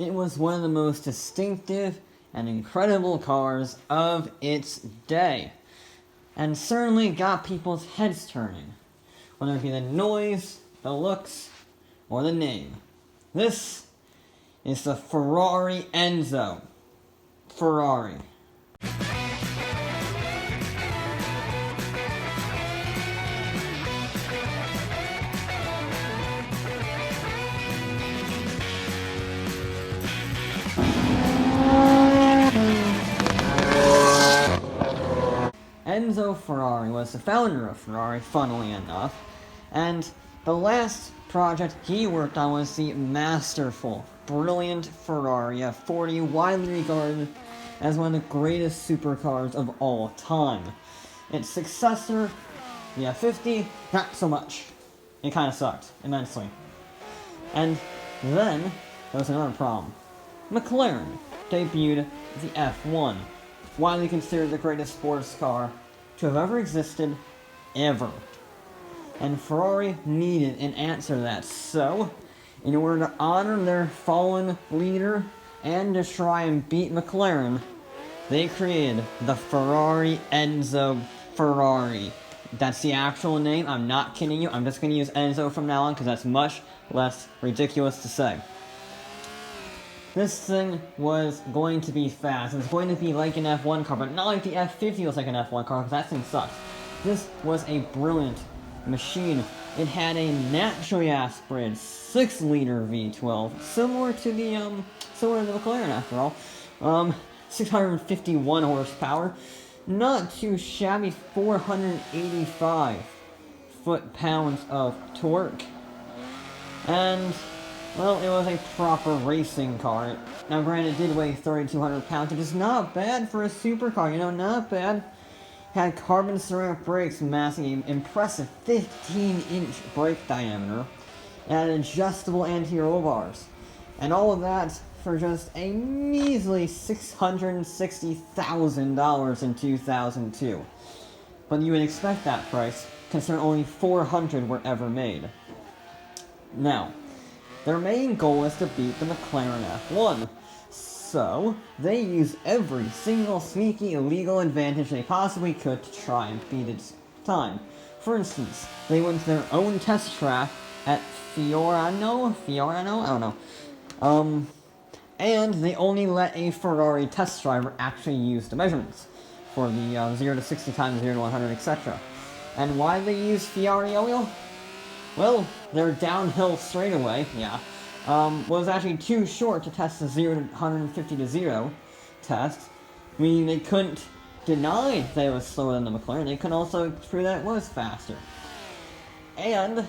It was one of the most distinctive and incredible cars of its day, and certainly got people's heads turning, whether it be the noise, the looks, or the name. This is the Ferrari Enzo Ferrari. Enzo Ferrari was the founder of Ferrari, funnily enough, and the last project he worked on was the masterful, brilliant Ferrari F40, widely regarded as one of the greatest supercars of all time. Its successor, the F50, not so much. It kind of sucked, immensely. And then, there was another problem. McLaren debuted the F1, widely considered the greatest sports car to have ever existed, ever. And Ferrari needed an answer to that, so, in order to honor their fallen leader and to try and beat McLaren, they created the Ferrari Enzo Ferrari. That's the actual name, I'm not kidding you, I'm just going to use Enzo from now on because that's much less ridiculous to say. This thing was going to be fast. It was going to be like an F1 car, but not like the F50 was like an F1 car, because that thing sucks. This was a brilliant machine. It had a naturally aspirated 6-liter V12, similar to the McLaren after all. 651 horsepower, not too shabby, 485 foot-pounds of torque, and well, it was a proper racing car. Now, granted, it did weigh 3,200 pounds, which is not bad for a supercar, not bad. Had carbon ceramic brakes, massing an impressive 15-inch brake diameter, and had adjustable anti-roll bars. And all of that for just a measly $660,000 in 2002. But you would expect that price, considering only 400 were ever made. Now, their main goal is to beat the McLaren F1, so they used every single sneaky illegal advantage they possibly could to try and beat its time. For instance, they went to their own test track at Fiorano, I don't know, and they only let a Ferrari test driver actually use the measurements for the 0 to 60 times 0 to 100, etc. And why they use Fiorano? Well, their downhill straightaway, was actually too short to test the 0 to 150 to 0 test, meaning they couldn't deny that it was slower than the McLaren, they couldn't also prove that it was faster. And,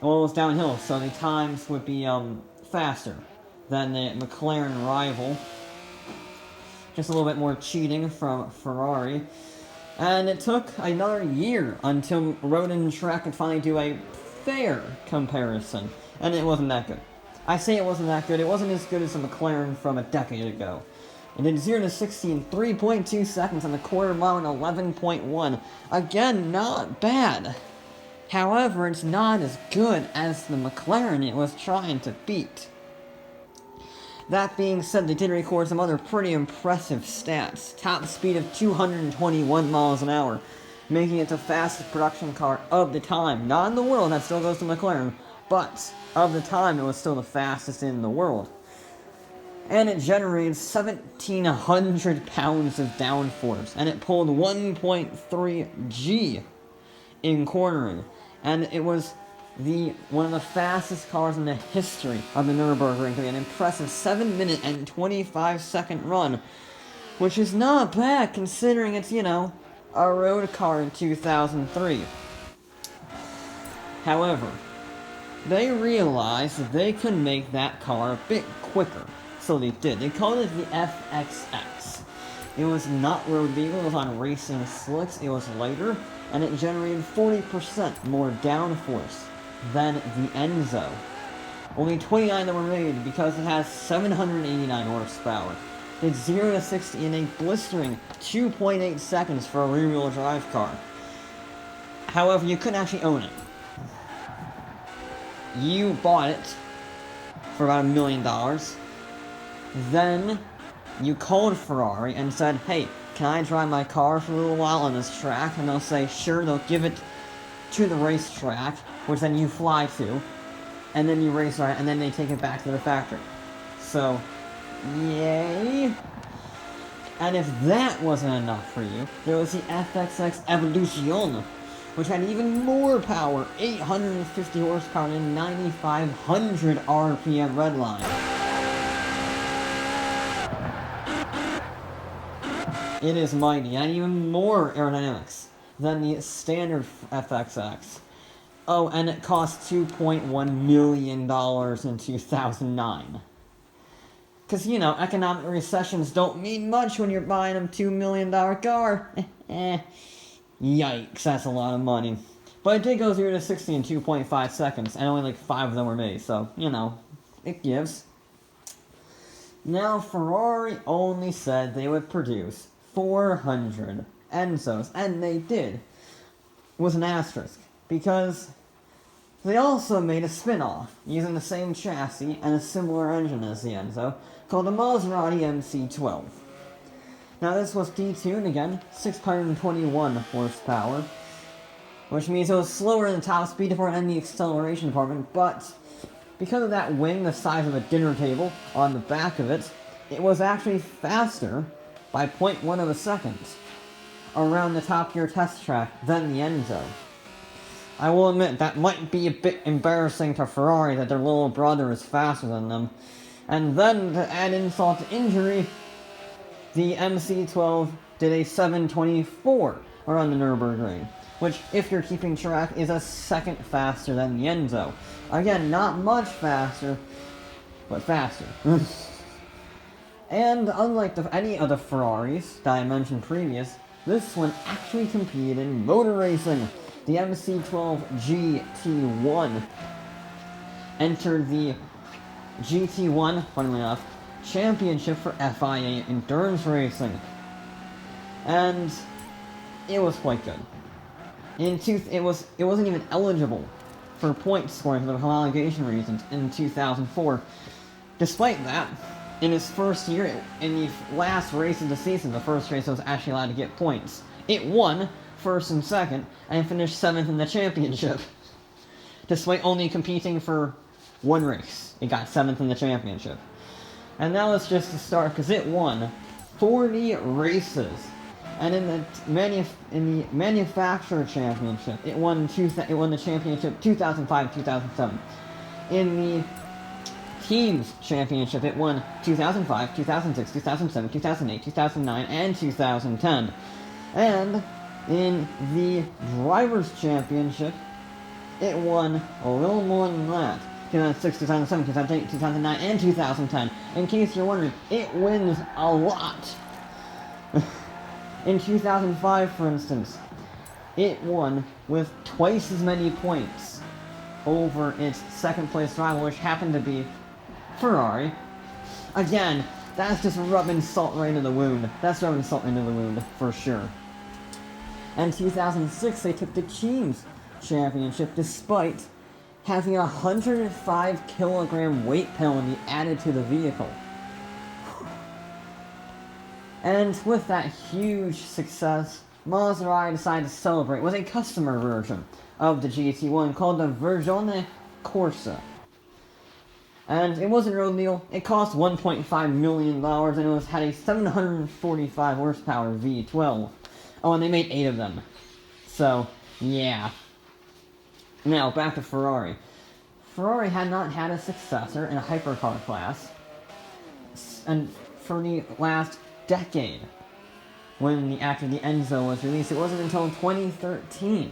well, it was downhill, so the times would be, faster than the McLaren rival. Just a little bit more cheating from Ferrari. And it took another year until Road and Track could finally do a fair comparison, and it wasn't that good. I say it wasn't that good, it wasn't as good as the McLaren from a decade ago. It did 0 to 60 in 3.2 seconds on the quarter mile in 11.1. Again, not bad. However, it's not as good as the McLaren it was trying to beat. That being said, they did record some other pretty impressive stats. Top speed of 221 miles an hour, making it the fastest production car of the time. Not in the world, that still goes to McLaren, but of the time it was still the fastest in the world. And it generated 1,700 pounds of downforce, and it pulled 1.3 G in cornering. And it was one of the fastest cars in the history of the Nürburgring, an impressive 7-minute and 25-second run, which is not bad considering it's, a road car in 2003. However, they realized that they could make that car a bit quicker, so they did. They called it the FXX. It was not road legal, it was on racing slicks, it was lighter, and it generated 40% more downforce than the Enzo. Only 29 that were made because it has 789 horsepower. Did 0 to 60 in a blistering 2.8 seconds for a rear-wheel drive car. However, you couldn't actually own it. You bought it for about $1 million, Then you called Ferrari and said, hey, can I drive my car for a little while on this track? And they'll say, sure, they'll give it to the racetrack, which then you fly to, and then you race on it, and then they take it back to the factory. So, yay. And if that wasn't enough for you, there was the FXX Evolution, which had even more power, 850 horsepower and 9,500 RPM redline. It is mighty, and even more aerodynamics than the standard FXX. Oh, and it cost $2.1 million in 2009. Because, you know, economic recessions don't mean much when you're buying a $2 million car. Yikes, that's a lot of money. But it did go 0 to 60 in 2.5 seconds, and only like 5 of them were made, so, you know, it gives. Now, Ferrari only said they would produce 400 Enzos, and they did, with an asterisk, because they also made a spin-off, using the same chassis and a similar engine as the Enzo, called the Maserati MC12. Now this was detuned again, 621 horsepower, which means it was slower in the top speed department and the acceleration department, but because of that wing the size of a dinner table on the back of it, it was actually faster by 0.1 of a second around the Top Gear test track than the Enzo. I will admit that might be a bit embarrassing to Ferrari that their little brother is faster than them. And then, to add insult to injury, the MC12 did a 724 around the Nürburgring, which, if you're keeping track, is a second faster than the Enzo. Again, not much faster, but faster. And unlike any of the Ferraris that I mentioned previous, this one actually competed in motor racing. The MC12 GT1 entered the GT1, funnily enough, championship for FIA endurance racing. And it was quite good. It wasn't even eligible for point scoring for homologation reasons in 2004. Despite that, in its first year, in the last race of the season, the first race, it was actually allowed to get points. It won first and second, and finished 7th in the championship. Despite only competing for one race, it got 7th in the championship. And that was just the start, because it won 40 races. And in the manufacturer championship, it won the championship 2005, 2007. In the teams championship, it won 2005, 2006, 2007, 2008, 2009, and 2010. And in the Drivers' Championship, it won a little more than that. 2006, 2007, 2008, 2009, and 2010. In case you're wondering, it wins a lot. In 2005, for instance, it won with twice as many points over its second place rival, which happened to be Ferrari. Again, that's just rubbing salt right into the wound. That's rubbing salt into the wound, for sure. And 2006, they took the Teams Championship despite having a 105 kilogram weight penalty added to the vehicle. And with that huge success, Maserati decided to celebrate with a customer version of the GT1 called the Versione Corsa. And it wasn't a real deal. It cost $1.5 million and it had a 745 horsepower V12. Oh, and they made 8 of them. So, yeah. Now, back to Ferrari. Ferrari had not had a successor in a hypercar class and for the last decade. After the Enzo was released, it wasn't until 2013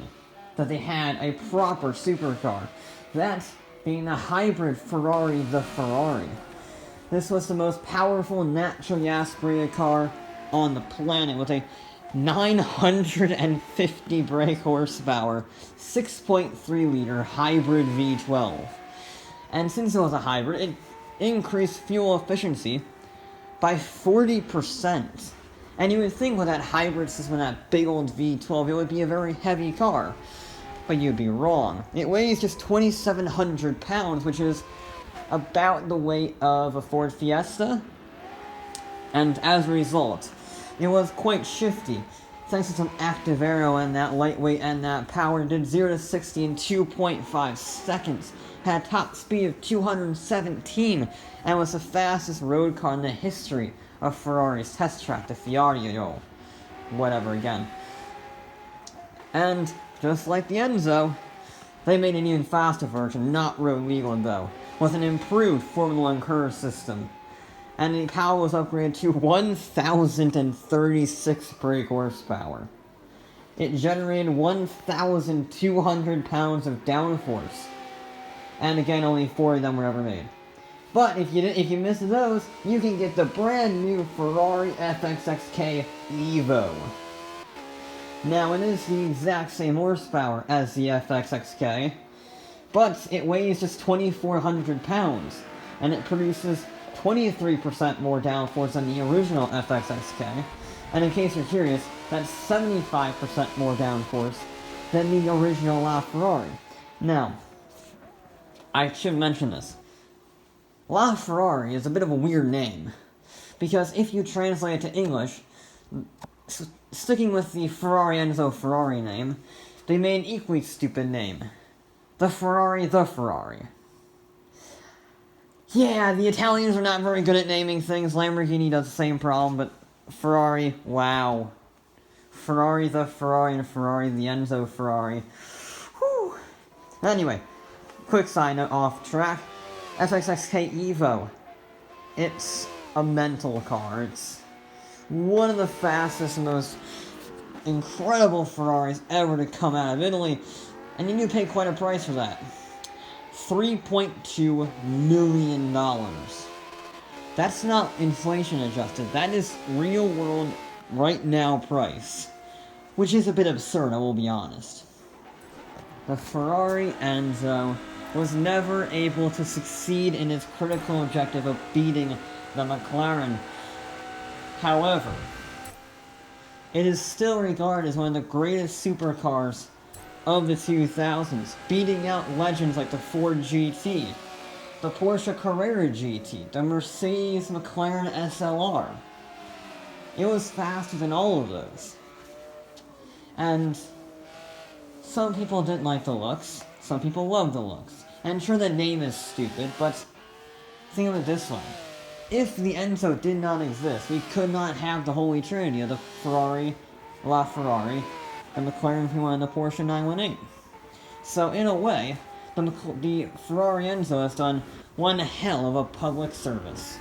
that they had a proper supercar. That being the hybrid Ferrari the Ferrari. This was the most powerful natural gas-aspirated car on the planet with a 950 brake horsepower, 6.3 liter hybrid V12. And since it was a hybrid, it increased fuel efficiency by 40%. And you would think with that hybrid system and that big old V12, it would be a very heavy car. But you'd be wrong. It weighs just 2,700 pounds, which is about the weight of a Ford Fiesta, And as a result, it was quite shifty. Thanks to some active aero and that lightweight and that power, did 0 to 60 in 2.5 seconds. Had a top speed of 217 and was the fastest road car in the history of Ferrari's test track, the Ferrari whatever again. And just like the Enzo, they made an even faster version, not road legal though, with an improved Formula 1 curve system. And the power was upgraded to 1,036 brake horsepower. It generated 1,200 pounds of downforce. And again, only 4 of them were ever made. But if you missed those, you can get the brand new Ferrari FXX-K Evo. Now, it is the exact same horsepower as the FXX-K, but it weighs just 2,400 pounds, and it produces 23% more downforce than the original FXX-K, and in case you're curious, that's 75% more downforce than the original LaFerrari. Now, I should mention this. LaFerrari is a bit of a weird name, because if you translate it to English, sticking with the Ferrari Enzo Ferrari name, they made an equally stupid name. The Ferrari. Yeah, the Italians are not very good at naming things. Lamborghini does the same problem, but Ferrari, wow. Ferrari and Ferrari the Enzo Ferrari. Whew. Anyway, quick side note off track. FXX-K Evo. It's a mental car. It's one of the fastest and most incredible Ferraris ever to come out of Italy, and you do pay quite a price for that. $3.2 million. That's not inflation adjusted, that is real world, right now price. Which is a bit absurd, I will be honest. The Ferrari Enzo was never able to succeed in its critical objective of beating the McLaren. However, it is still regarded as one of the greatest supercars of the 2000s, beating out legends like the Ford GT, the Porsche Carrera GT, the Mercedes McLaren SLR. It was faster than all of those. And some people didn't like the looks, some people loved the looks. And sure, the name is stupid, but think of it this way. If the Enzo did not exist, we could not have the Holy Trinity of the Ferrari, LaFerrari, the McLaren F1, and the Porsche 918. So, in a way, the Ferrari Enzo has done one hell of a public service.